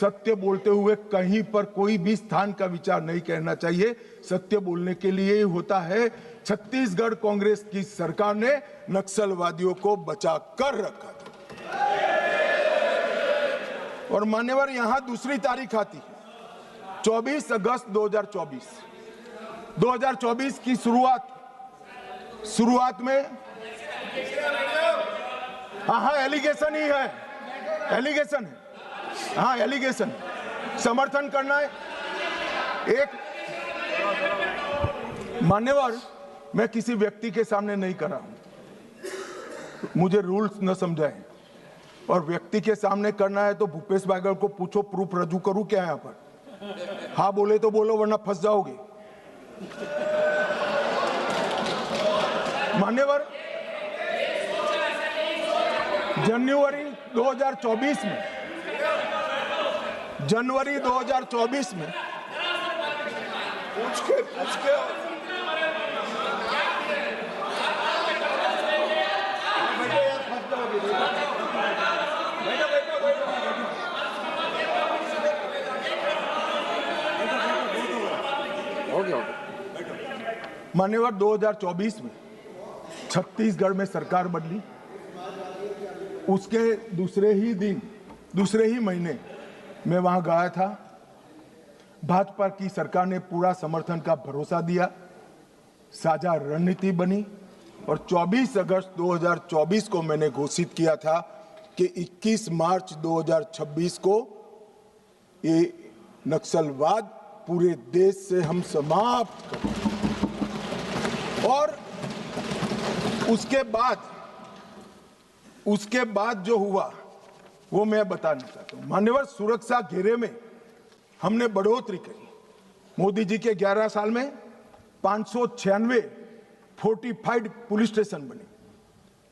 सत्य बोलते हुए कहीं पर कोई भी स्थान का विचार नहीं कहना चाहिए। सत्य बोलने के लिए ही होता है। छत्तीसगढ़ कांग्रेस की सरकार ने नक्सलवादियों को बचा कर रखा था। और मान्यवर, यहां दूसरी तारीख आती है 24 अगस्त 2024। 2024 की शुरुआत में हाँ एलिगेशन ही है, एलिगेशन है, हाँ एलिगेशन समर्थन करना है। एक मान्यवर, मैं किसी व्यक्ति के सामने नहीं कर रहा हूं, मुझे रूल्स न समझाएं। और व्यक्ति के सामने करना है तो भूपेश बागल को पूछो, प्रूफ रजू करूं क्या यहां पर? हाँ बोले तो बोलो, वरना फंस जाओगे। मान्यवर, जनवरी 2024 में पूछ के मान्यवर, 2024 में छत्तीसगढ़ में सरकार बदली। उसके दूसरे ही महीने मैं वहां गया था। भाजपा की सरकार ने पूरा समर्थन का भरोसा दिया, साझा रणनीति बनी और 24 अगस्त 2024 को मैंने घोषित किया था कि 21 मार्च 2026 को ये नक्सलवाद पूरे देश से हम समाप्त करें। और उसके बाद जो हुआ वो मैं बताना चाहता हूं। मान्यवर, सुरक्षा घेरे में हमने बढ़ोतरी करी। मोदी जी के 11 साल में 596 फोर्टिफाइड पुलिस स्टेशन बने।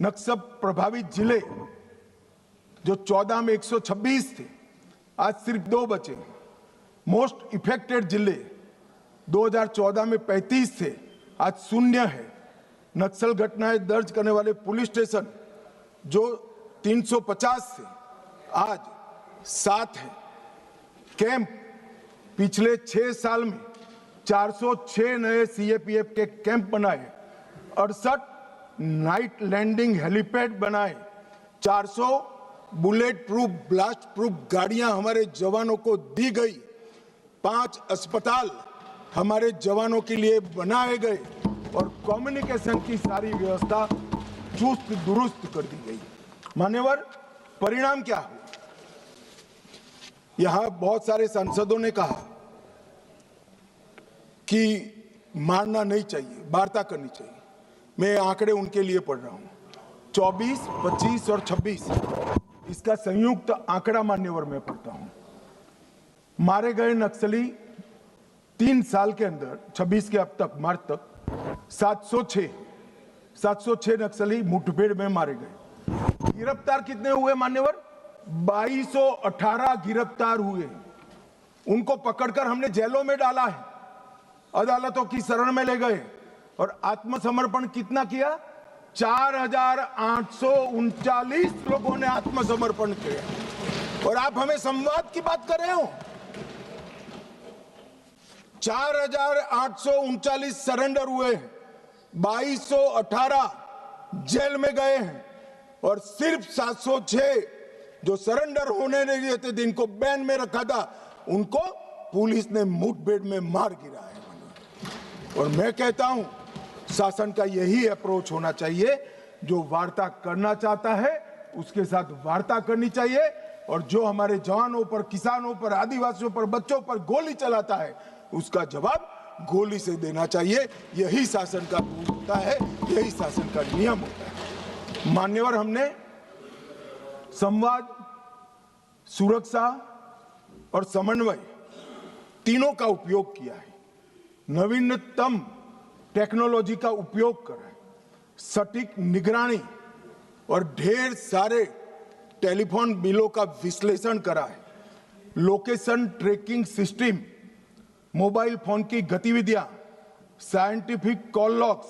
नक्सल प्रभावित जिले जो 14 में 126 थे, आज सिर्फ 2 बचे। मोस्ट इफेक्टेड जिले 2014 में 35 थे, आज 0 है। नक्सल घटनाएं दर्ज करने वाले पुलिस स्टेशन जो 350 थे, आज 7 है। कैंप पिछले 6 साल में 406 नए सीएपीएफ के कैंप बनाए, 68 नाइट लैंडिंग हेलीपैड बनाए, 400 बुलेट प्रूफ ब्लास्ट प्रूफ गाड़ियां हमारे जवानों को दी गई, 5 अस्पताल हमारे जवानों के लिए बनाए गए और कम्युनिकेशन की सारी व्यवस्था चुस्त दुरुस्त कर दी गई। मान्यवर, परिणाम क्या हुआ? यहां बहुत सारे सांसदों ने कहा कि मारना नहीं चाहिए, वार्ता करनी चाहिए। मैं आंकड़े उनके लिए पढ़ रहा हूं। 24, 25 और 26 इसका संयुक्त आंकड़ा मान्यवर में पढ़ता हूं। मारे गए नक्सली 3 साल के अंदर 26 के अब तक मार्च तक 706 नक्सली मुठभेड़ में मारे गए। गिरफ्तार कितने हुए मान्यवर? 2218 गिरफ्तार हुए। उनको पकड़कर हमने जेलों में डाला है, अदालतों की शरण में ले गए और आत्मसमर्पण कितना किया? 4839 लोगों ने आत्मसमर्पण किया। और आप हमें संवाद की बात कर रहे हो? 4839 सरेंडर हुए हैं, 2218 जेल में गए हैं और सिर्फ 706 जो सरेंडर होने नहीं देते थे, इनको बैन में रखा था, उनको पुलिस ने मुठभेड़ में मार गिराया है। और मैं कहता हूं शासन का यही अप्रोच होना चाहिए। जो वार्ता करना चाहता है उसके साथ वार्ता करनी चाहिए और जो हमारे जवानों पर, किसानों पर, आदिवासियों पर, बच्चों पर गोली चलाता है उसका जवाब गोली से देना चाहिए। यही शासन का रूल होता है, यही शासन का नियम होता है। मान्यवर, हमने संवाद, सुरक्षा और समन्वय तीनों का उपयोग किया है। नवीनतम टेक्नोलॉजी का उपयोग कर रहे हैं, सटीक निगरानी और ढेर सारे टेलीफोन बिलों का विश्लेषण करा है। Location tracking system, mobile phone की गतिविधियां, scientific call logs,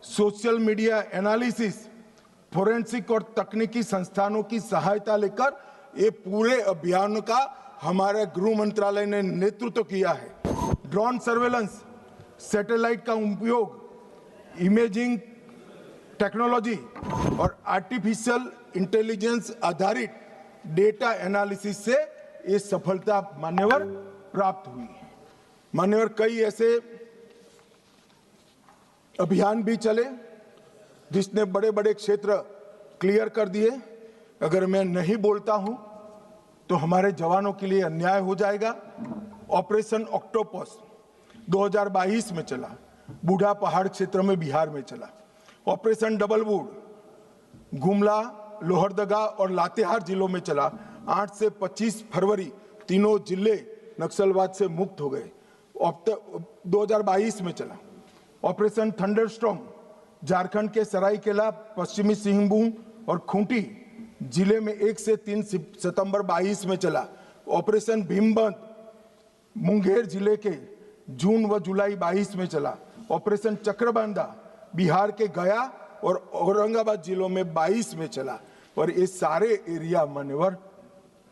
social media analysis, forensic और तकनीकी संस्थानों की सहायता लेकर ये पूरे अभियान का हमारे गृह मंत्रालय ने नेतृत्व किया है। ड्रोन सर्वेलेंस, सैटेलाइट का उपयोग, इमेजिंग टेक्नोलॉजी और आर्टिफिशियल इंटेलिजेंस आधारित डेटा एनालिसिस से ये सफलता मान्यवर प्राप्त हुई है। मान्यवर कई ऐसे अभियान भी चले जिसने बड़े बड़े क्षेत्र क्लियर कर दिए। अगर मैं नहीं बोलता हूं तो हमारे जवानों के लिए अन्याय हो जाएगा। ऑपरेशन ऑक्टोपस 2022 में चला, बूढ़ा पहाड़ क्षेत्र में बिहार में चला। Operation double would Gumla, Lohardaga और लातेहार जिलों में चला। 8 से 25 फरवरी तीनों जिले नक्सलवाद से मुक्त हो गए। 2022 में चला। ऑपरेशन थंडरस्टॉर्म झारखंड के सरायकेला, पश्चिमी सिंहभूम और खूंटी जिले में 1 से 3 सितंबर 22 में चला। ऑपरेशन भीमबंद मुंगेर जिले के जून व जुलाई 22 में चला। ऑपरेशन चक्रबांधा बिहार के गया और औरंगाबाद जिलों में 22 में चला और ये सारे एरिया मान्यवर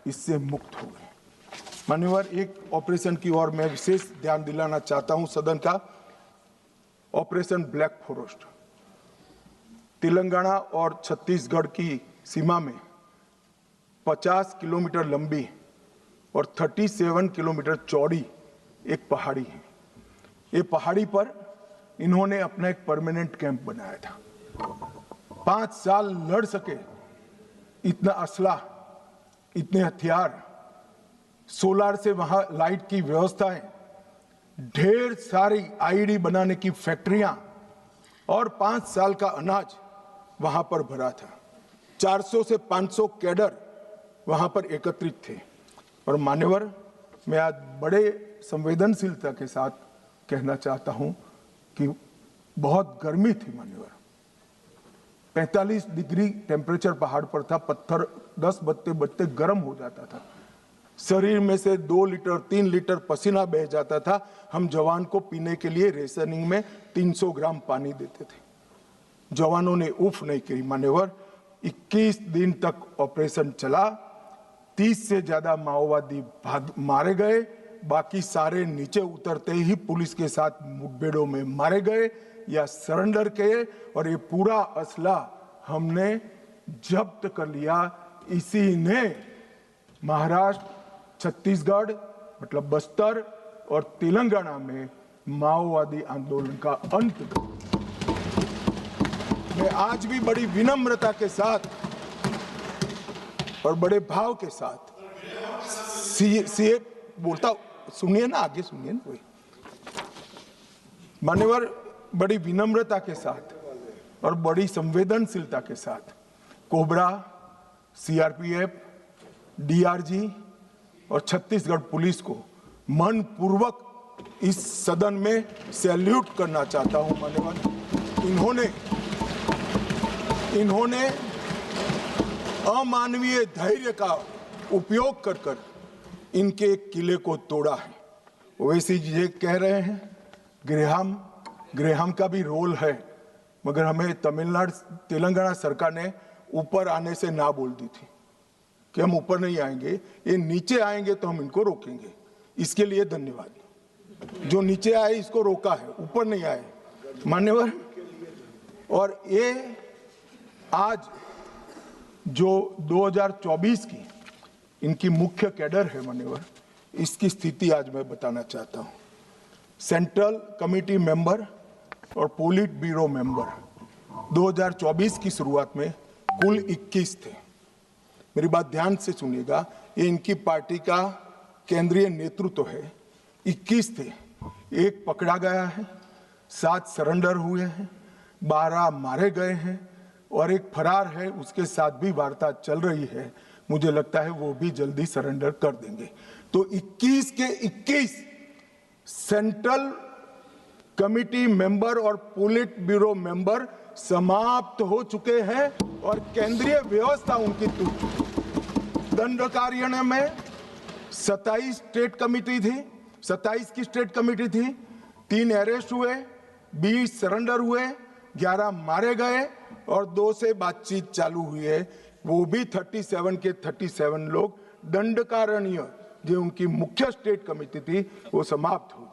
इससे मुक्त हो गए। मान्यवर एक ऑपरेशन की ओर मैं विशेष ध्यान दिलाना चाहता हूं सदन का। ऑपरेशन ब्लैक फॉरेस्ट तेलंगाना और छत्तीसगढ़ की सीमा में 50 किलोमीटर लंबी और 37 किलोमीटर चौड़ी एक पहाड़ी है। ये पहाड़ी पर इन्होंने अपना एक परमानेंट कैंप बनाया था। 5 साल लड़ सके इतना असला, इतने हथियार, सोलार से वहां लाइट की व्यवस्थाएं, ढेर सारी आईडी बनाने की फैक्ट्रियां और 5 साल का अनाज वहां पर भरा था। 400 से 500 कैडर वहां पर एकत्रित थे। और मान्यवर मैं आज बड़े संवेदनशीलता के साथ कहना चाहता हूं कि बहुत गर्मी थी मान्यवर। 45 डिग्री टेम्परेचर पहाड़ पर था। पत्थर 10 बजते बजते गर्म हो जाता था। शरीर में से 2 लीटर 3 लीटर पसीना बह जाता था। हम जवान को पीने के लिए रेशनिंग में 300 ग्राम पानी देते थे। जवानों ने उफ नहीं की मान्यवर। 21 दिन तक ऑपरेशन चला। 30 से ज्यादा माओवादी मारे गए। बाकी सारे नीचे उतरते ही पुलिस के साथ मुठभेड़ों में मारे गए या सरेंडर किए। और ये पूरा असला हमने जब्त कर लिया। इसी ने महाराष्ट्र, छत्तीसगढ़ मतलब बस्तर और तेलंगाना में माओवादी आंदोलन का अंत कर। मैं आज भी बड़ी विनम्रता के साथ और बड़े भाव के साथ सीए बोलता, सुनिए ना, आगे सुनिए ना कोई। मान्यवर बड़ी विनम्रता के साथ और बड़ी संवेदनशीलता के साथ कोबरा, सीआरपीएफ, डीआरजी और छत्तीसगढ़ पुलिस को मन पूर्वक इस सदन में सैल्यूट करना चाहता हूं। मान्यवर इन्होंने अमानवीय धैर्य का उपयोग कर इनके किले को तोड़ा है। वैसे जी कह रहे हैं ग्रेहाम का भी रोल है, मगर हमें तेलंगाना सरकार ने ऊपर आने से ना बोल दी थी कि हम ऊपर नहीं आएंगे, ये नीचे आएंगे तो हम इनको रोकेंगे। इसके लिए धन्यवाद। जो नीचे आए इसको रोका है, ऊपर नहीं आए मान्यवर। और ये आज जो 2024 की इनकी मुख्य कैडर है मान्यवर, इसकी स्थिति आज मैं बताना चाहता हूं। सेंट्रल कमेटी मेंबर और पोलिट ब्यूरो मेंबर 2024 की शुरुआत में कुल 21 थे। मेरी बात ध्यान से सुनिएगा, ये इनकी पार्टी का केंद्रीय नेतृत्व है। 21 थे, 1 पकड़ा गया है, 7 सरेंडर हुए हैं, 12 मारे गए हैं और 1 फरार है। उसके साथ भी वार्ता चल रही है। मुझे लगता है वो भी जल्दी सरेंडर कर देंगे। तो 21 के 21 सेंट्रल कमिटी मेंबर और पोलिट ब्यूरो मेंबर समाप्त हो चुके हैं और केंद्रीय व्यवस्था उनकी टूट चुकी। दंड कार्यालय में 27 स्टेट कमिटी थी, 27 की स्टेट कमिटी थी। 3 अरेस्ट हुए, 20 सरेंडर हुए, 11 मारे गए और 2 से बातचीत चालू हुई है। वो भी 37 के 37 लोग दंडकारण्य जो उनकी मुख्य स्टेट कमेटी थी वो समाप्त हुई।